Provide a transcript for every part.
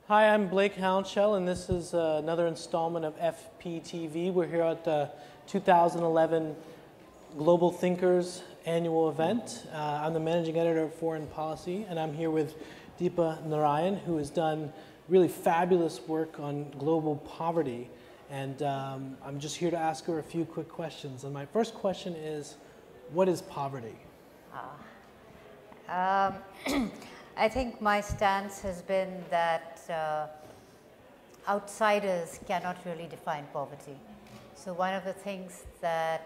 Hi, I'm Blake Hounshell, and this is another installment of FPTV. We're here at the 2011 Global Thinkers annual event. I'm the Managing Editor of Foreign Policy, and I'm here with Deepa Narayan, who has done really fabulous work on global poverty. And I'm just here to ask her a few quick questions. And my first question is, what is poverty? I think my stance has been that outsiders cannot really define poverty. So one of the things that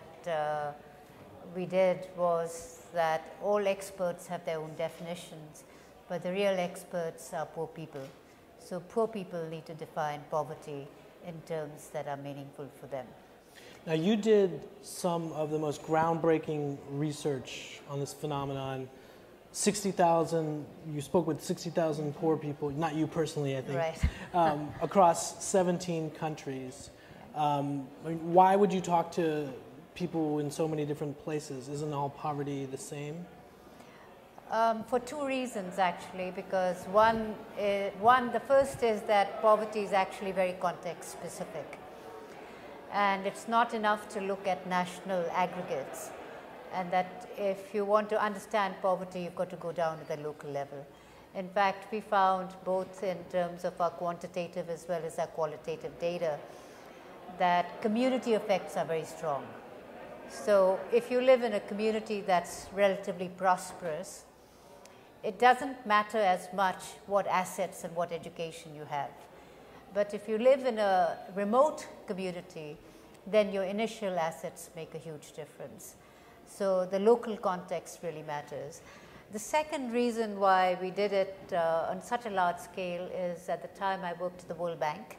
we did was that all experts have their own definitions, but the real experts are poor people. So poor people need to define poverty in terms that are meaningful for them. Now, you did some of the most groundbreaking research on this phenomenon. 60,000, you spoke with 60,000 poor people, not you personally, I think, right. Across 17 countries. Why would you talk to people in so many different places? Isn't all poverty the same? For two reasons, actually, because the first is that poverty is actually very context specific. And it's not enough to look at national aggregates. And that if you want to understand poverty, you've got to go down to the local level. In fact, we found both in terms of our quantitative as well as our qualitative data that community effects are very strong. So if you live in a community that's relatively prosperous, it doesn't matter as much what assets and what education you have. But if you live in a remote community, then your initial assets make a huge difference. So the local context really matters. The second reason why we did it on such a large scale is at the time I worked at the World Bank.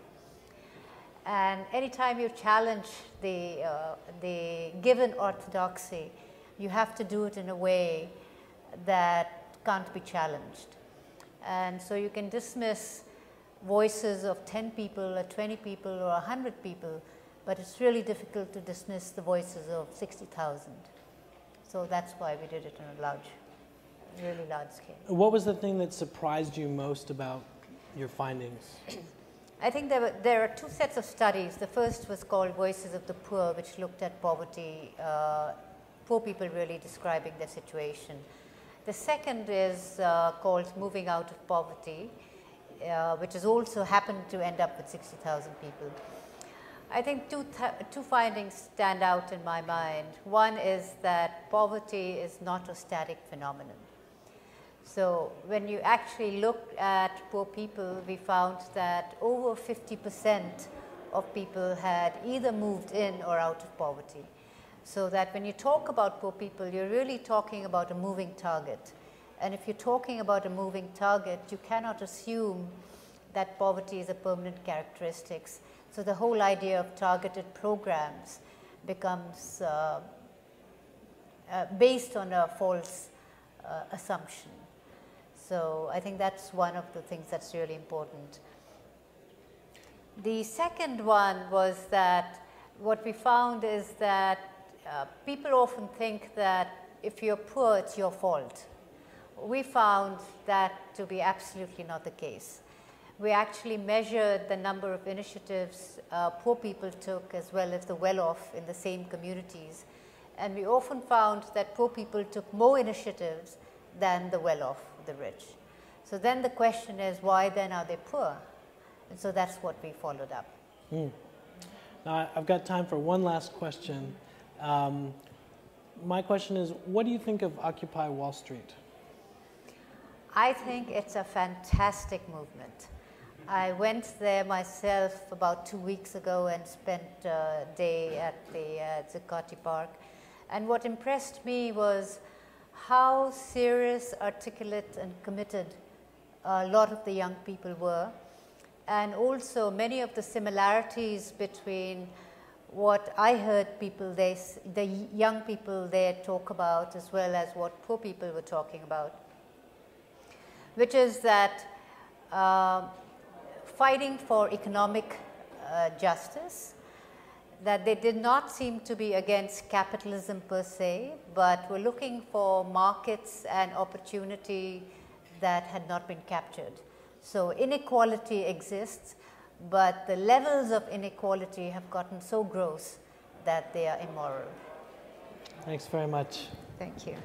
And anytime you challenge the given orthodoxy, you have to do it in a way that can't be challenged. And so you can dismiss voices of 10 people or 20 people or 100 people, but it's really difficult to dismiss the voices of 60,000. So that's why we did it on a really large scale. What was the thing that surprised you most about your findings? I think there are two sets of studies. The first was called Voices of the Poor, which looked at poverty, poor people really describing their situation. The second is called Moving Out of Poverty, which has also happened to end up with 60,000 people. I think two findings stand out in my mind. One is that poverty is not a static phenomenon. So when you actually look at poor people, we found that over 50% of people had either moved in or out of poverty. So that when you talk about poor people, you're really talking about a moving target. And if you're talking about a moving target, you cannot assume that poverty is a permanent characteristic. So the whole idea of targeted programs becomes based on a false assumption. So I think that's one of the things that's really important. The second one was that what we found is that people often think that if you're poor, it's your fault. We found that to be absolutely not the case. We actually measured the number of initiatives poor people took as well as the well-off in the same communities. And we often found that poor people took more initiatives than the well-off, the rich. So then the question is, why then are they poor? And so that's what we followed up. Now, I've got time for one last question. My question is, what do you think of Occupy Wall Street? I think it's a fantastic movement. I went there myself about 2 weeks ago and spent a day at the Zuccotti Park. And what impressed me was how serious, articulate, and committed a lot of the young people were. And also many of the similarities between what I heard people, the young people there talk about, as well as what poor people were talking about, which is that fighting for economic justice, that they did not seem to be against capitalism per se, but were looking for markets and opportunity that had not been captured. So inequality exists, but the levels of inequality have gotten so gross that they are immoral. Thanks very much. Thank you.